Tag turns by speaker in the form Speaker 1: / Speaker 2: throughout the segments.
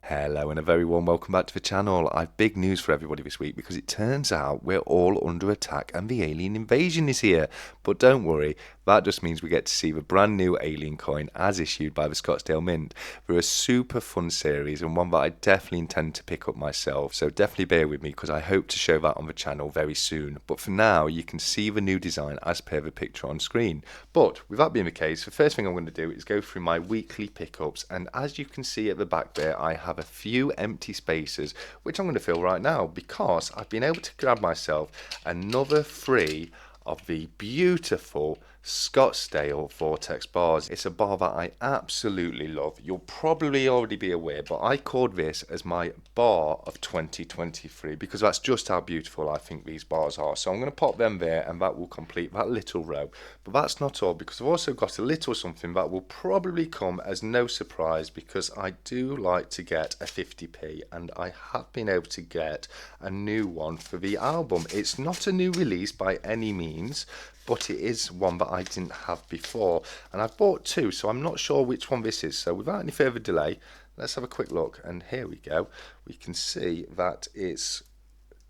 Speaker 1: Hello and a very warm welcome back to the channel. I've big news for everybody this week because it turns out we're all under attack and the alien invasion is here. But don't worry, that just means we get to see the brand new alien coin as issued by the Scottsdale Mint. They're a super fun series and one that I definitely intend to pick up myself, so definitely bear with me because I hope to show that on the channel very soon. But for now, you can see the new design as per the picture on screen. But with that being the case, the first thing I'm going to do is go through my weekly pickups, and as you can see at the back there, I have a few empty spaces which I'm going to fill right now because I've been able to grab myself another 3 of the beautiful Scottsdale Vortex bars. It's a bar that I absolutely love. You'll probably already be aware, but I called this as my bar of 2023 because that's just how beautiful I think these bars are. So I'm going to pop them there and that will complete that little row. But that's not all, because I've also got a little something that will probably come as no surprise because I do like to get a 50p, and I have been able to get a new one for the album. It's not a new release by any means, but it is one that I didn't have before, and I've bought 2, so I'm not sure which one this is. So without any further delay, let's have a quick look, and here we go. We can see that it's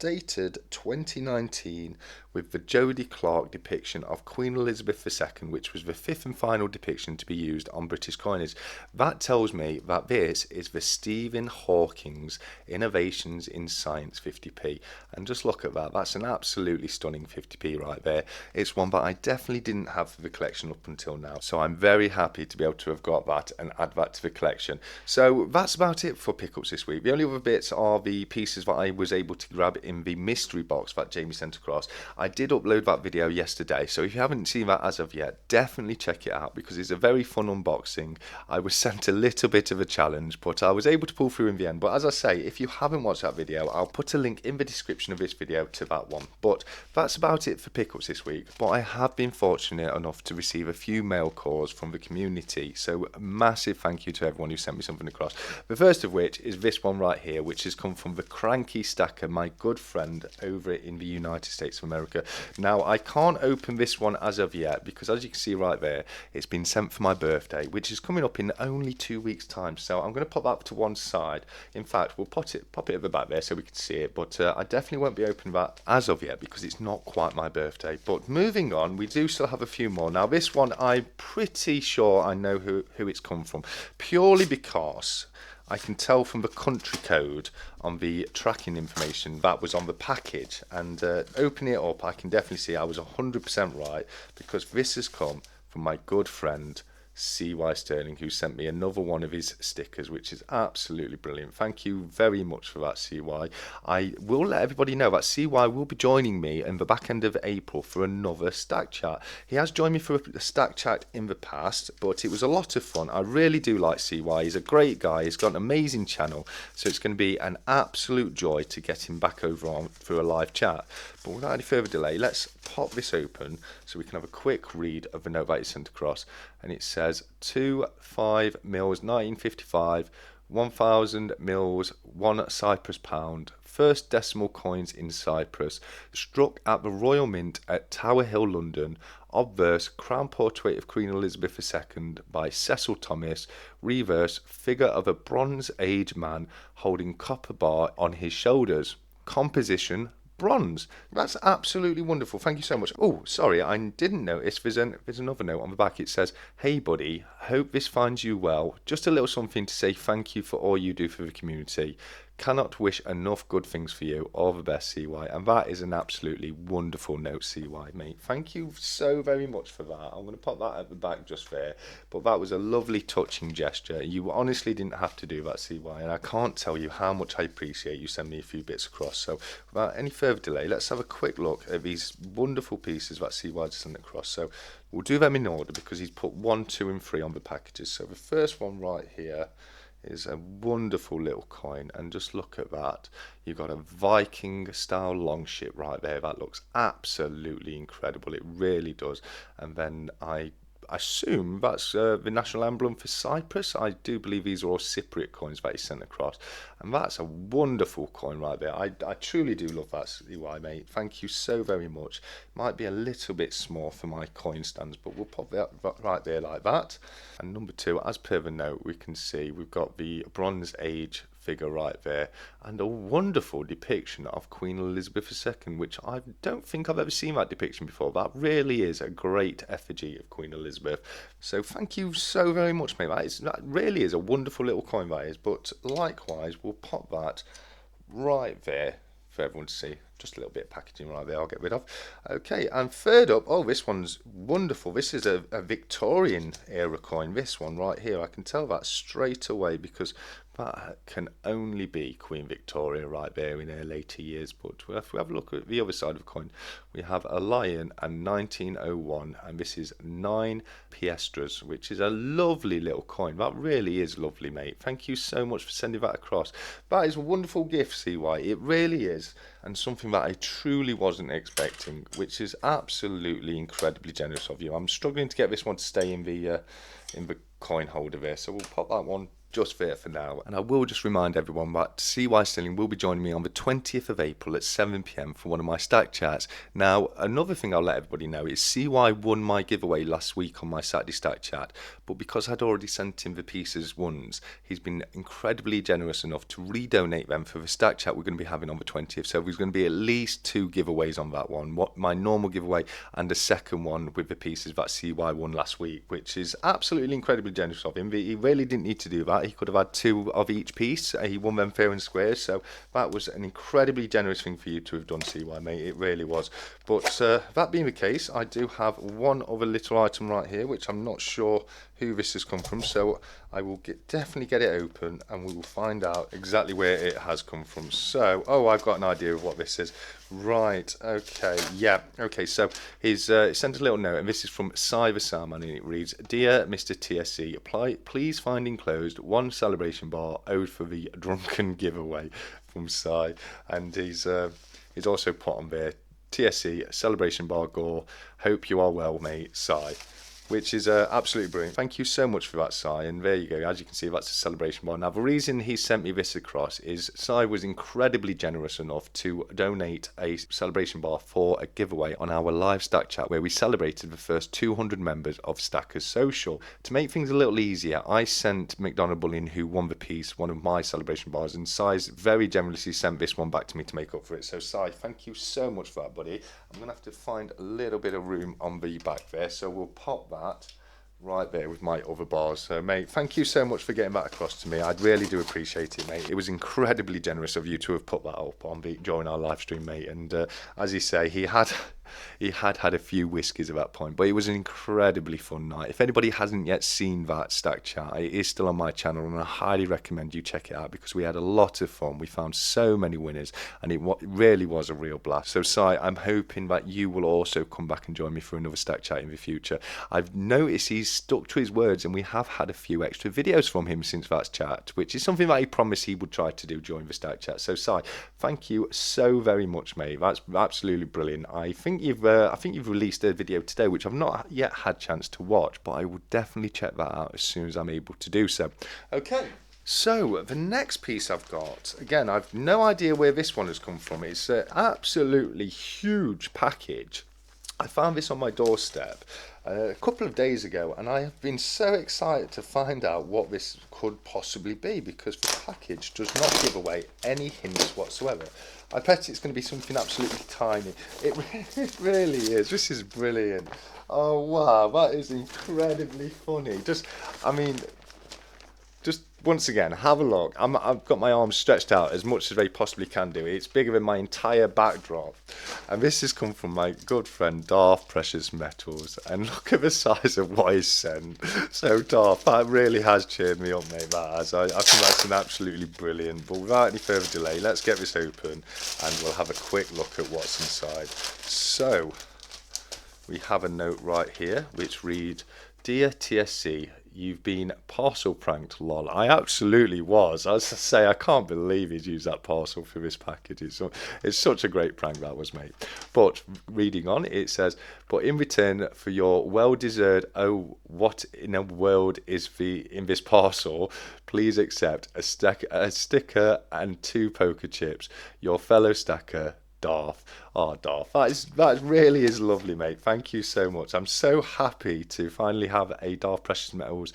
Speaker 1: dated 2019 with the Jodie Clark depiction of Queen Elizabeth II, which was the 5th and final depiction to be used on British coinage. That tells me that this is the Stephen Hawking's Innovations in Science 50p, and just look at that. That's an absolutely stunning 50p right there. It's one that I definitely didn't have for the collection up until now, so I'm very happy to be able to have got that and add that to the collection. So that's about it for pickups this week. The only other bits are the pieces that I was able to grab in the mystery box that Jamie sent across. I did upload that video yesterday, so if you haven't seen that as of yet, definitely check it out because it's a very fun unboxing. I was sent a little bit of a challenge, but I was able to pull through in the end. But as I say, if you haven't watched that video, I'll put a link in the description of this video to that one. But that's about it for pickups this week. But I have been fortunate enough to receive a few mail calls from the community, so a massive thank you to everyone who sent me something across. The first of which is this one right here, which has come from the Cranky Stacker, my good friend over in the United States of America. Now, I can't open this one as of yet because, as you can see right there, it's been sent for my birthday, which is coming up in only 2 weeks' time. So I'm going to pop that to one side. In fact, we'll pop it at the back there so we can see it. But I definitely won't be opening that as of yet because it's not quite my birthday. But moving on, we do still have a few more. Now, this one, I'm pretty sure I know who it's come from, purely because I can tell from the country code on the tracking information that was on the package, and opening it up I can definitely see I was 100% right because this has come from my good friend CY Sterling, who sent me another one of his stickers, which is absolutely brilliant. Thank you very much for that, CY. I will let everybody know that CY will be joining me in the back end of April for another stack chat. He has joined me for a stack chat in the past, but it was a lot of fun. I really do like CY. He's a great guy. He's got an amazing channel, so it's going to be an absolute joy to get him back over on for a live chat. But without any further delay, let's pop this open so we can have a quick read of the note that he sent across. And it says 25 mils 1955, 1000 mils 1 Cyprus pound, first decimal coins in Cyprus, struck at the Royal Mint at Tower Hill, London. Obverse, Crown Portrait of Queen Elizabeth II by Cecil Thomas. Reverse, figure of a Bronze Age man holding copper bar on his shoulders. Composition, bronze. That's absolutely wonderful. Thank you so much. Oh, sorry, I didn't notice there's another note on the back. It says, "Hey buddy, hope this finds you well. Just a little something to say thank you for all you do for the community. Cannot wish enough good things for you. All the best, CY." And that is an absolutely wonderful note, CY, mate. Thank you so very much for that. I'm going to pop that at the back just there. But that was a lovely, touching gesture. You honestly didn't have to do that, CY. And I can't tell you how much I appreciate you sending me a few bits across. So without any further delay, let's have a quick look at these wonderful pieces that CY just sent across. So we'll do them in order because he's put 1, 2, and 3 on the packages. So the first one right here is a wonderful little coin, and just look at that. You've got a Viking style longship right there. That looks absolutely incredible. It really does. And then I assume that's the national emblem for Cyprus. I do believe these are all Cypriot coins that he sent across, and that's a wonderful coin right there. I truly do love that, CY, mate. Thank you so very much. Might be a little bit small for my coin stands, but we'll pop that right there like that. And number 2, as per the note, we can see we've got the Bronze Age figure right there, and a wonderful depiction of Queen Elizabeth II, which I don't think I've ever seen that depiction before. That really is a great effigy of Queen Elizabeth. So thank you so very much, mate. That really is a wonderful little coin, that is. But likewise, we'll pop that right there for everyone to see. Just a little bit of packaging right there I'll get rid of. Okay, and third up, oh, this one's wonderful. This is a Victorian era coin. This one right here, I can tell that straight away because that can only be Queen Victoria right there in her later years. But if we have a look at the other side of the coin, we have a lion and 1901, and this is 9 piastres, which is a lovely little coin. That really is lovely, mate. Thank you so much for sending that across. That is a wonderful gift, CY. It really is, and something that I truly wasn't expecting, which is absolutely incredibly generous of you. I'm struggling to get this one to stay in the coin holder there, so we'll pop that one just there for now. And I will just remind everyone that CY Sterling will be joining me on the 20th of April at 7 p.m. for one of my stack chats. Now, another thing I'll let everybody know is CY won my giveaway last week on my Saturday stack chat, but because I'd already sent him the pieces once, he's been incredibly generous enough to redonate them for the stack chat we're going to be having on the 20th. So there's going to be at least 2 giveaways on that one, my normal giveaway and a second one with the pieces that CY won last week, which is absolutely incredibly generous of him. He really didn't need to do that. He could have had 2 of each piece. He won them fair and square, so that was an incredibly generous thing for you to have done, CY, mate. It really was. But that being the case, I do have one other little item right here, which I'm not sure who this has come from, so I will definitely get it open and we will find out exactly where it has come from. So, oh, I've got an idea of what this is. Right, okay, yeah, okay, so he's sent a little note, and this is from Sy the Soundman, and it reads, "Dear Mr. TSC, please find enclosed 1 celebration bar owed for the drunken giveaway," from Sy. And he's also put on there, "TSC, celebration bar gore, hope you are well, mate, Sy." Which is absolutely brilliant. Thank you so much for that, Sy. And there you go. As you can see, that's a celebration bar. Now, the reason he sent me this across is Sy was incredibly generous enough to donate a celebration bar for a giveaway on our live stack chat, where we celebrated the first 200 members of Stackers Social. To make things a little easier, I sent McDonald Bullion, who won the piece, one of my celebration bars, and Sy's very generously sent this one back to me to make up for it. So, Sy, thank you so much for that, buddy. I'm going to have to find a little bit of room on the back there, so we'll pop that right there with my other bars. So, mate, thank you so much for getting that across to me. I really do appreciate it, mate. It was incredibly generous of you to have put that up on during our live stream, mate. And as you say, he had had a few whiskies at that point, but it was an incredibly fun night. If anybody hasn't yet seen that stack chat, it is still on my channel, and I highly recommend you check it out because we had a lot of fun. We found so many winners, and it really was a real blast. So, Sy, I'm hoping that you will also come back and join me for another stack chat in the future. I've noticed he's stuck to his words, and we have had a few extra videos from him since that chat, which is something that he promised he would try to do during the stack chat. So, Sy, thank you so very much, mate. That's absolutely brilliant. I think you've released a video today, which I've not yet had a chance to watch, but I will definitely check that out as soon as I'm able to do so. Okay. So, the next piece I've got, again, I've no idea where this one has come from. It's an absolutely huge package. I found this on my doorstep a couple of days ago, and I have been so excited to find out what this could possibly be, because the package does not give away any hints whatsoever. I bet it's going to be something absolutely tiny. It really is. This is brilliant. Oh, wow, that is incredibly funny. Just once again, have a look. I've got my arms stretched out as much as they possibly can do. It's bigger than my entire backdrop. And this has come from my good friend Darth Precious Metals. And look at the size of what he's sent. So, Darth, that really has cheered me up, mate. That has. I think that's an absolutely brilliant. But without any further delay, let's get this open and we'll have a quick look at what's inside. So, we have a note right here which reads, "Dear TSC, you've been parcel pranked, lol." I absolutely was. As I say, I can't believe he's used that parcel for this package. It's such a great prank that was, mate. But reading on, it says, "But in return for your well-deserved, oh, what in the world is in this parcel, please accept a sticker and 2 poker chips. Your fellow stacker, Darth." Oh, Darth, that really is lovely, mate. Thank you so much. I'm so happy to finally have a Darth Precious Metals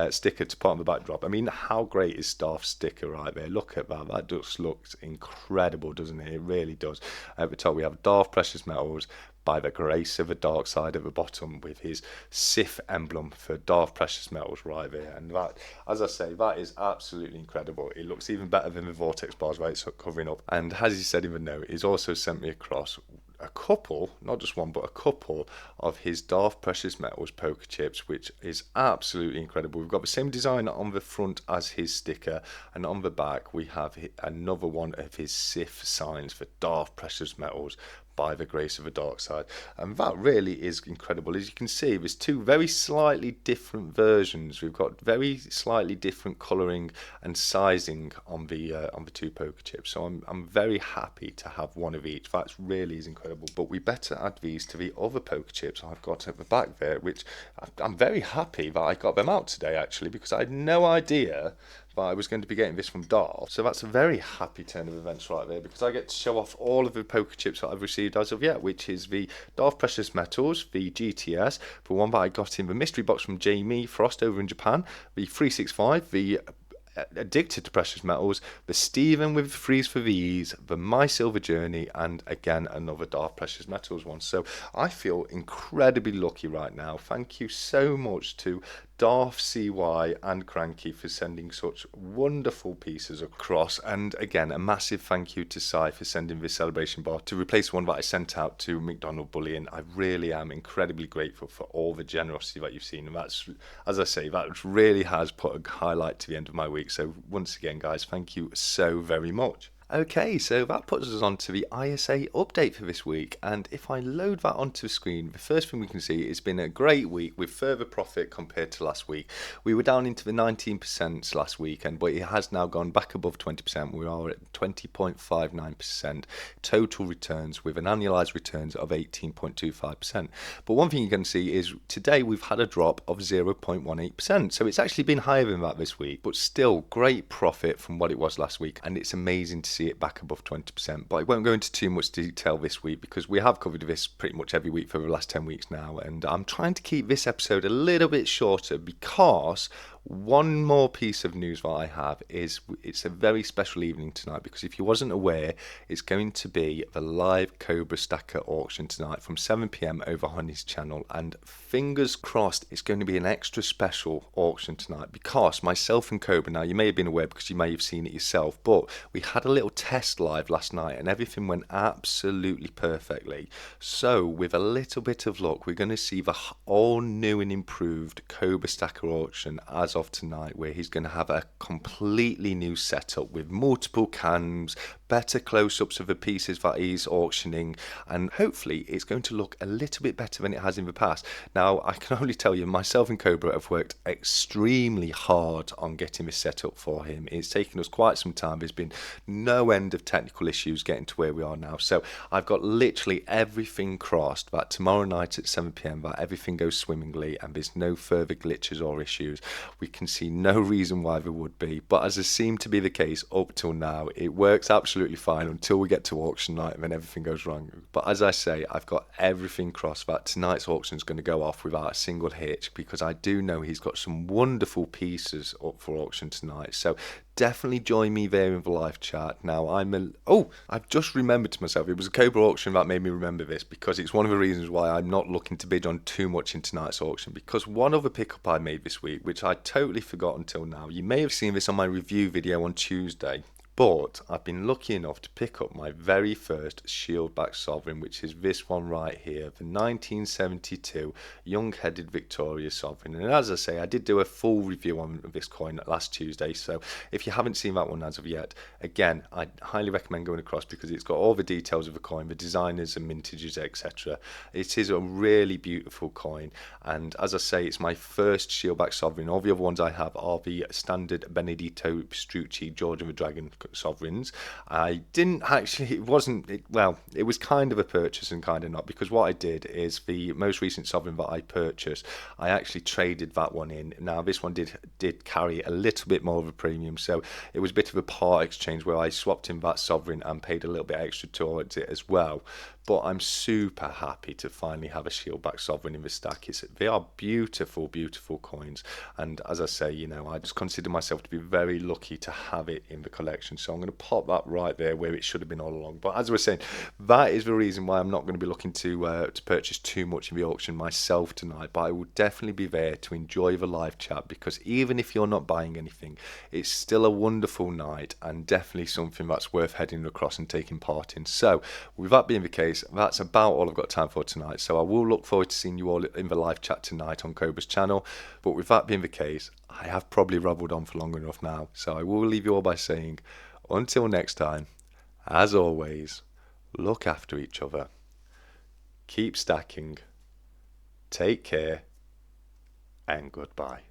Speaker 1: sticker to put on the backdrop. I mean, how great is Darth's sticker right there? Look at that. That just looks incredible, doesn't it? It really does. At the top, we have Darth Precious Metals by the grace of the dark side at the bottom with his Sith emblem for Darth Precious Metals right there. And that, as I say, that is absolutely incredible. It looks even better than the Vortex bars where it's covering up. And as he said in the note, he's also sent me across a couple, not just one, but a couple of his Darth Precious Metals poker chips, which is absolutely incredible. We've got the same design on the front as his sticker, and on the back we have another one of his Sith signs for Darth Precious Metals by the grace of the dark side. And that really is incredible. As you can see, there's two very slightly different versions. We've got very slightly different colouring and sizing on the two poker chips. So I'm very happy to have one of each. That really is incredible. But we better add these to the other poker chips I've got at the back there, which I'm very happy that I got them out today, actually, because I had no idea that I was going to be getting this from Darth. So that's a very happy turn of events right there, because I get to show off all of the poker chips that I've received as of yet, which is the Darth Precious Metals, the GTS, the one that I got in the mystery box from Jamie Frost over in Japan, the 365, the Addicted to Precious Metals, the Stephen with Freeze for the Ease, the My Silver Journey, and again another Darth Precious Metals one. So I feel incredibly lucky right now. Thank you so much to Darth, CY and Cranky for sending such wonderful pieces across, and again a massive thank you to Sy for sending this celebration bar to replace one that I sent out to McDonald Bullion. I really am incredibly grateful for all the generosity that you've seen, and that's, as I say, that really has put a highlight to the end of my week. So once again, guys, thank you so very much. Okay, so that puts us on to the ISA update for this week, and if I load that onto the screen, the first thing we can see, it's been a great week with further profit compared to last week. We were down into the 19% last weekend, but it has now gone back above 20%. We are at 20.59% total returns with an annualized returns of 18.25%. But one thing you can see is today we've had a drop of 0.18%, so it's actually been higher than that this week, but still great profit from what it was last week, and it's amazing to see it back above 20%. But I won't go into too much detail this week because we have covered this pretty much every week for the last 10 weeks now, and I'm trying to keep this episode a little bit shorter because one more piece of news that I have is it's a very special evening tonight, because if you wasn't aware, it's going to be the live Cobra Stacker auction tonight from 7 p.m. over on his channel, and fingers crossed it's going to be an extra special auction tonight because myself and Cobra, now you may have been aware because you may have seen it yourself, but we had a little test live last night and everything went absolutely perfectly. So with a little bit of luck, we're going to see the all new and improved Cobra Stacker auction as of tonight, where he's going to have a completely new setup with multiple cams, better close-ups of the pieces that he's auctioning, and hopefully it's going to look a little bit better than it has in the past. Now I can only tell you, myself and Cobra have worked extremely hard on getting this set up for him. It's taken us quite some time. There's been no end of technical issues getting to where we are now, so I've got literally everything crossed that tomorrow night at 7 p.m. that everything goes swimmingly and there's no further glitches or issues. We can see no reason why there would be, but as has seemed to be the case up till now, it works absolutely fine until we get to auction night and then everything goes wrong. But as I say, I've got everything crossed that tonight's auction is going to go off without a single hitch, because I do know he's got some wonderful pieces up for auction tonight. So definitely join me there in the live chat. Now I've just remembered to myself, it was a Cobra auction that made me remember this, because it's one of the reasons why I'm not looking to bid on too much in tonight's auction, because one other pickup I made this week, which I totally forgot until now, you may have seen this on my review video on Tuesday, but I've been lucky enough to pick up my very first Shieldback Sovereign, which is this one right here, the 1972 Young-Headed Victoria Sovereign. And as I say, I did do a full review on this coin last Tuesday, so if you haven't seen that one as of yet, again, I highly recommend going across because it's got all the details of the coin, the designers and mintages, etc. It is a really beautiful coin, and as I say, it's my first Shieldback Sovereign. All the other ones I have are the standard Benedetto Strucci George of the Dragon sovereigns. I didn't actually, it was kind of a purchase and kind of not, because what I did is the most recent sovereign that I purchased, I actually traded that one in. Now this one did carry a little bit more of a premium, so it was a bit of a part exchange where I swapped in that sovereign and paid a little bit extra towards it as well. but I'm super happy to finally have a Shieldback Sovereign in the stack. They are beautiful, beautiful coins, and as I say, you know, I just consider myself to be very lucky to have it in the collection, so I'm going to pop that right there where it should have been all along. But as I was saying, that is the reason why I'm not going to be looking to purchase too much in the auction myself tonight, but I will definitely be there to enjoy the live chat, because even if you're not buying anything, it's still a wonderful night and definitely something that's worth heading across and taking part in. So with that being the case, that's about all I've got time for tonight, so I will look forward to seeing you all in the live chat tonight on Cobra's channel. But with that being the case, I have probably rabbled on for long enough now, so I will leave you all by saying, until next time, as always, look after each other, keep stacking, take care, and goodbye.